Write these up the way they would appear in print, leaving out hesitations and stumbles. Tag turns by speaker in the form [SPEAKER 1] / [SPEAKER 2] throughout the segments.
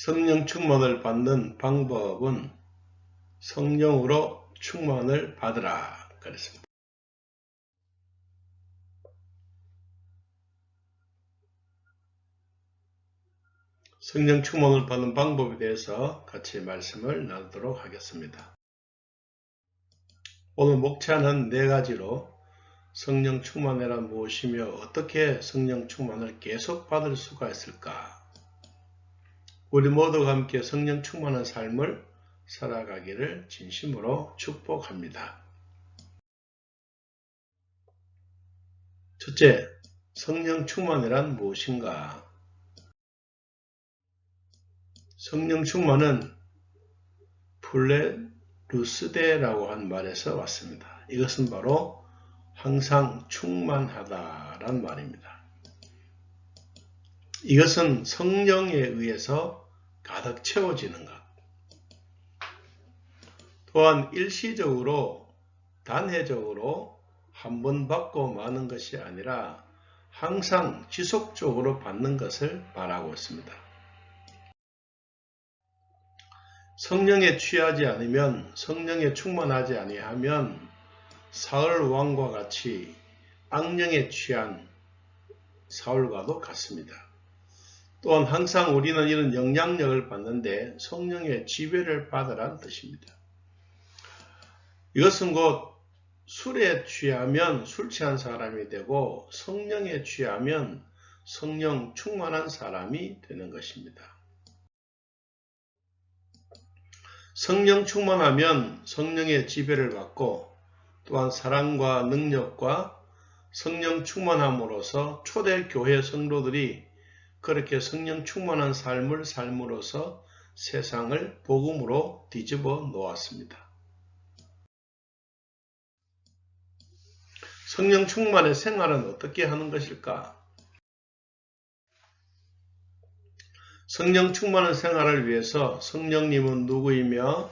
[SPEAKER 1] 성령 충만을 받는 방법은 성령으로 충만을 받으라 그랬습니다. 성령 충만을 받는 방법에 대해서 같이 말씀을 나누도록 하겠습니다. 오늘 목차는 4가지로 성령 충만이란 무엇이며 어떻게 성령 충만을 계속 받을 수가 있을까? 우리 모두가 함께 성령 충만한 삶을 살아가기를 진심으로 축복합니다. 첫째, 성령 충만이란 무엇인가? 성령 충만은 플레루스데라고 한 말에서 왔습니다. 이것은 바로 항상 충만하다란 말입니다. 이것은 성령에 의해서 가득 채워지는 것. 또한 일시적으로 단회적으로 한 번 받고 마는 것이 아니라 항상 지속적으로 받는 것을 말하고 있습니다. 성령에 취하지 않으면, 성령에 충만하지 아니하면 사울 왕과 같이 악령에 취한 사울과도 같습니다. 또한 항상 우리는 이런 영향력을 받는데 성령의 지배를 받으라는 뜻입니다. 이것은 곧 술에 취하면 술 취한 사람이 되고 성령에 취하면 성령 충만한 사람이 되는 것입니다. 성령 충만하면 성령의 지배를 받고 또한 사랑과 능력과 성령 충만함으로써 초대교회 성도들이 그렇게 성령 충만한 삶을 삶으로써 세상을 복음으로 뒤집어 놓았습니다. 성령 충만의 생활은 어떻게 하는 것일까? 성령 충만한 생활을 위해서 성령님은 누구이며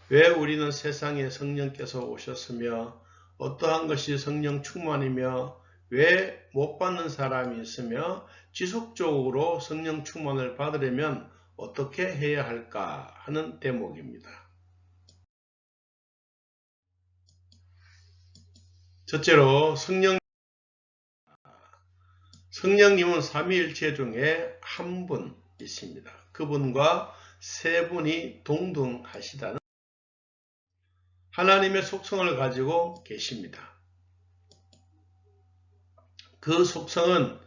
[SPEAKER 1] 왜 우리는 세상에 성령께서 오셨으며 어떠한 것이 성령 충만이며 왜 못 받는 사람이 있으며 지속적으로 성령 충만을 받으려면 어떻게 해야 할까 하는 대목입니다. 첫째로 성령님은 삼위일체 중에 한 분이십니다. 그분과 세 분이 동등하시다는 하나님의 속성을 가지고 계십니다. 그 속성은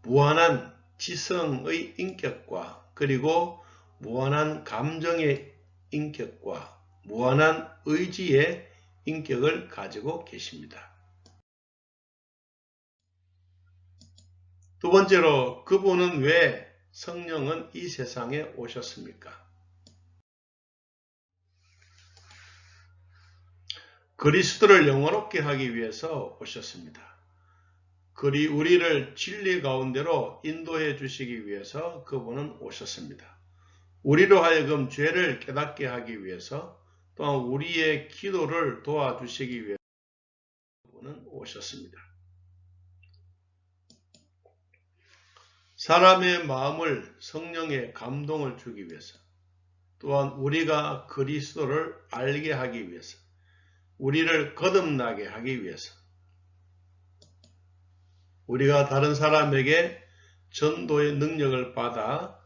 [SPEAKER 1] 무한한 지성의 인격과 그리고 무한한 감정의 인격과 무한한 의지의 인격을 가지고 계십니다. 두 번째로 그분은 왜 성령은 이 세상에 오셨습니까? 그리스도를 영원롭게 하기 위해서 오셨습니다. 우리를 진리 가운데로 인도해 주시기 위해서 그분은 오셨습니다. 우리로 하여금 죄를 깨닫게 하기 위해서 또한 우리의 기도를 도와주시기 위해서 그분은 오셨습니다. 사람의 마음을 성령의 감동을 주기 위해서 또한 우리가 그리스도를 알게 하기 위해서 우리를 거듭나게 하기 위해서 우리가 다른 사람에게 전도의 능력을 받아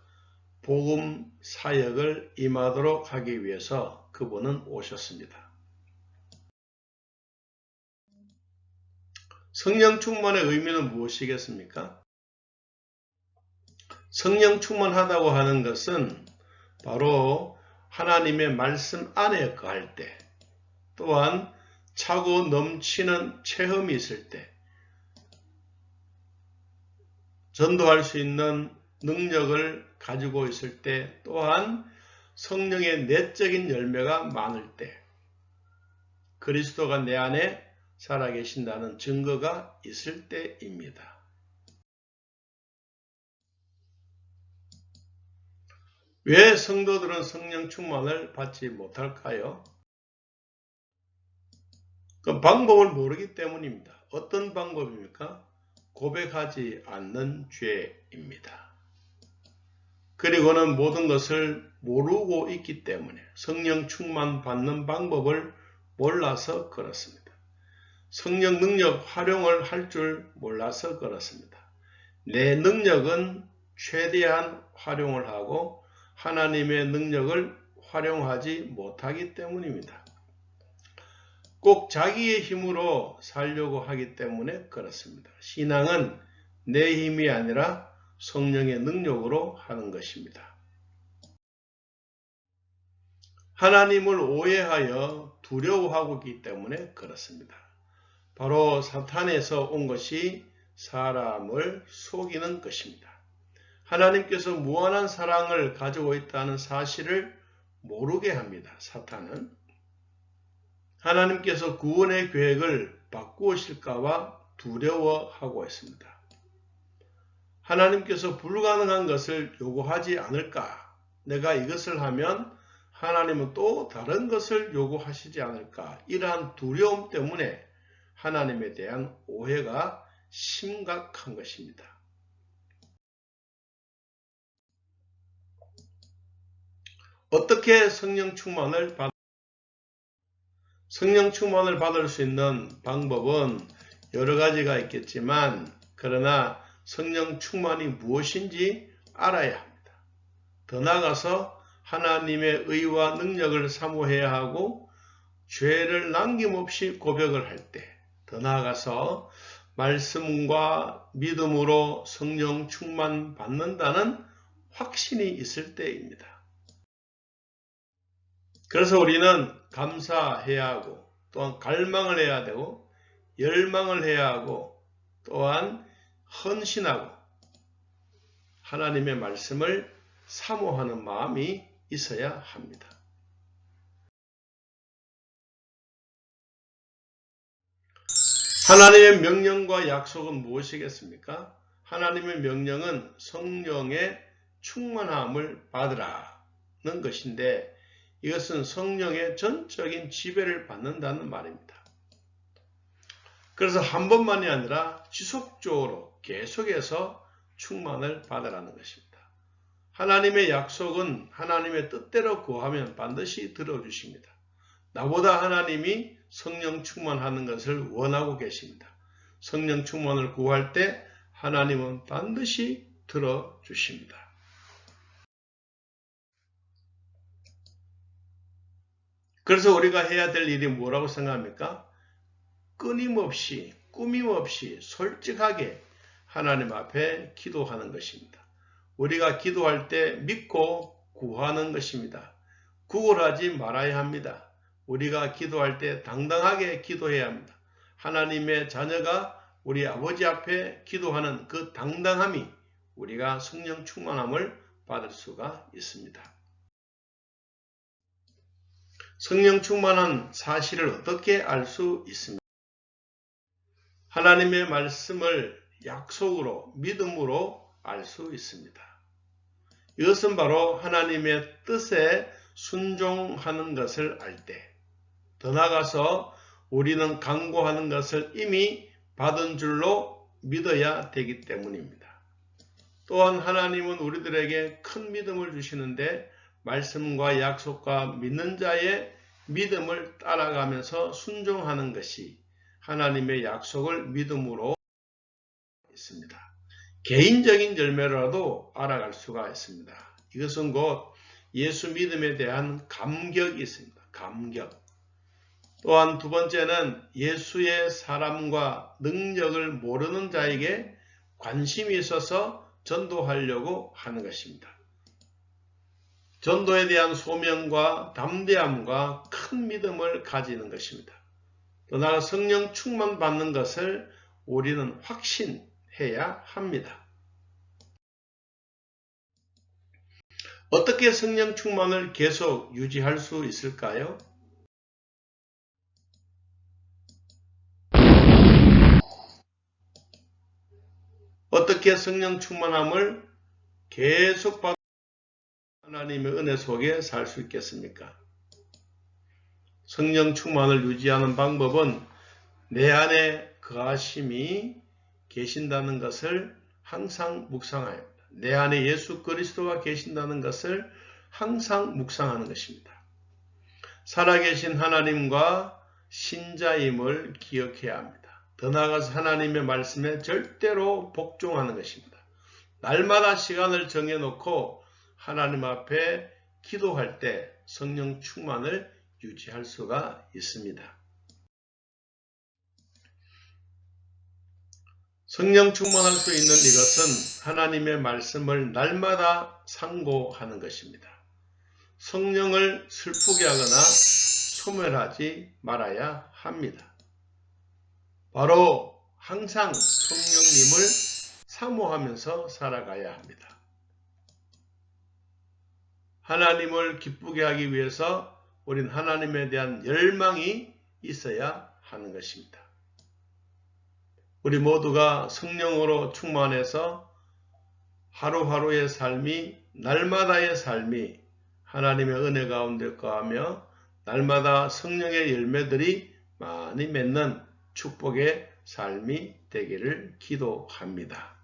[SPEAKER 1] 복음 사역을 임하도록 하기 위해서 그분은 오셨습니다. 성령 충만의 의미는 무엇이겠습니까? 성령 충만하다고 하는 것은 바로 하나님의 말씀 안에 거할 때 또한 차고 넘치는 체험이 있을 때 전도할 수 있는 능력을 가지고 있을 때 또한 성령의 내적인 열매가 많을 때 그리스도가 내 안에 살아계신다는 증거가 있을 때입니다. 왜 성도들은 성령 충만을 받지 못할까요? 그 방법을 모르기 때문입니다. 어떤 방법입니까? 고백하지 않는 죄입니다. 그리고는 모든 것을 모르고 있기 때문에 성령 충만 받는 방법을 몰라서 그렇습니다. 성령 능력 활용을 할 줄 몰라서 그렇습니다. 내 능력은 최대한 활용을 하고 하나님의 능력을 활용하지 못하기 때문입니다. 꼭 자기의 힘으로 살려고 하기 때문에 그렇습니다. 신앙은 내 힘이 아니라 성령의 능력으로 하는 것입니다. 하나님을 오해하여 두려워하고 있기 때문에 그렇습니다. 바로 사탄에서 온 것이 사람을 속이는 것입니다. 하나님께서 무한한 사랑을 가지고 있다는 사실을 모르게 합니다. 사탄은 하나님께서 구원의 계획을 바꾸실까봐 두려워하고 있습니다. 하나님께서 불가능한 것을 요구하지 않을까? 내가 이것을 하면 하나님은 또 다른 것을 요구하시지 않을까? 이러한 두려움 때문에 하나님에 대한 오해가 심각한 것입니다. 어떻게 성령 충만을 받을 수 있는 방법은 여러 가지가 있겠지만 그러나 성령 충만이 무엇인지 알아야 합니다. 더 나아가서 하나님의 의와 능력을 사모해야 하고 죄를 남김없이 고백을 할 때, 더 나아가서 말씀과 믿음으로 성령 충만 받는다는 확신이 있을 때입니다. 그래서 우리는 감사해야 하고 또한 갈망을 해야 되고 열망을 해야 하고 또한 헌신하고 하나님의 말씀을 사모하는 마음이 있어야 합니다. 하나님의 명령과 약속은 무엇이겠습니까? 하나님의 명령은 성령의 충만함을 받으라는 것인데 이것은 성령의 전적인 지배를 받는다는 말입니다. 그래서 한 번만이 아니라 지속적으로 계속해서 충만을 받으라는 것입니다. 하나님의 약속은 하나님의 뜻대로 구하면 반드시 들어주십니다. 나보다 하나님이 성령 충만하는 것을 원하고 계십니다. 성령 충만을 구할 때 하나님은 반드시 들어주십니다. 그래서 우리가 해야 될 일이 뭐라고 생각합니까? 끊임없이 꾸밈없이 솔직하게 하나님 앞에 기도하는 것입니다. 우리가 기도할 때 믿고 구하는 것입니다. 구걸하지 말아야 합니다. 우리가 기도할 때 당당하게 기도해야 합니다. 하나님의 자녀가 우리 아버지 앞에 기도하는 그 당당함이 우리가 성령 충만함을 받을 수가 있습니다. 성령 충만한 사실을 어떻게 알 수 있습니까? 하나님의 말씀을 약속으로 믿음으로 알 수 있습니다. 이것은 바로 하나님의 뜻에 순종하는 것을 알 때, 더 나아가서 우리는 간구하는 것을 이미 받은 줄로 믿어야 되기 때문입니다. 또한 하나님은 우리들에게 큰 믿음을 주시는데 말씀과 약속과 믿는 자의 믿음을 따라가면서 순종하는 것이 하나님의 약속을 믿음으로 있습니다. 개인적인 열매로라도 알아갈 수가 있습니다. 이것은 곧 예수 믿음에 대한 감격이 있습니다. 감격. 또한 두 번째는 예수의 사람과 능력을 모르는 자에게 관심이 있어서 전도하려고 하는 것입니다. 전도에 대한 소명과 담대함과 큰 믿음을 가지는 것입니다. 또 나아가 성령 충만 받는 것을 우리는 확신해야 합니다. 어떻게 성령 충만을 계속 유지할 수 있을까요? 어떻게 성령 충만함을 계속 받아 하나님의 은혜 속에 살 수 있겠습니까? 성령 충만을 유지하는 방법은 내 안에 거하심이 계신다는 것을 항상 묵상해야 합니다. 내 안에 예수 그리스도가 계신다는 것을 항상 묵상하는 것입니다. 살아계신 하나님과 신자임을 기억해야 합니다. 더 나아가서 하나님의 말씀에 절대로 복종하는 것입니다. 날마다 시간을 정해놓고 하나님 앞에 기도할 때 성령 충만을 유지할 수가 있습니다. 성령 충만할 수 있는 이것은 하나님의 말씀을 날마다 상고하는 것입니다. 성령을 슬프게 하거나 소멸하지 말아야 합니다. 바로 항상 성령님을 사모하면서 살아가야 합니다. 하나님을 기쁘게 하기 위해서 우린 하나님에 대한 열망이 있어야 하는 것입니다. 우리 모두가 성령으로 충만해서 하루하루의 삶이, 날마다의 삶이 하나님의 은혜 가운데 거하며 날마다 성령의 열매들이 많이 맺는 축복의 삶이 되기를 기도합니다.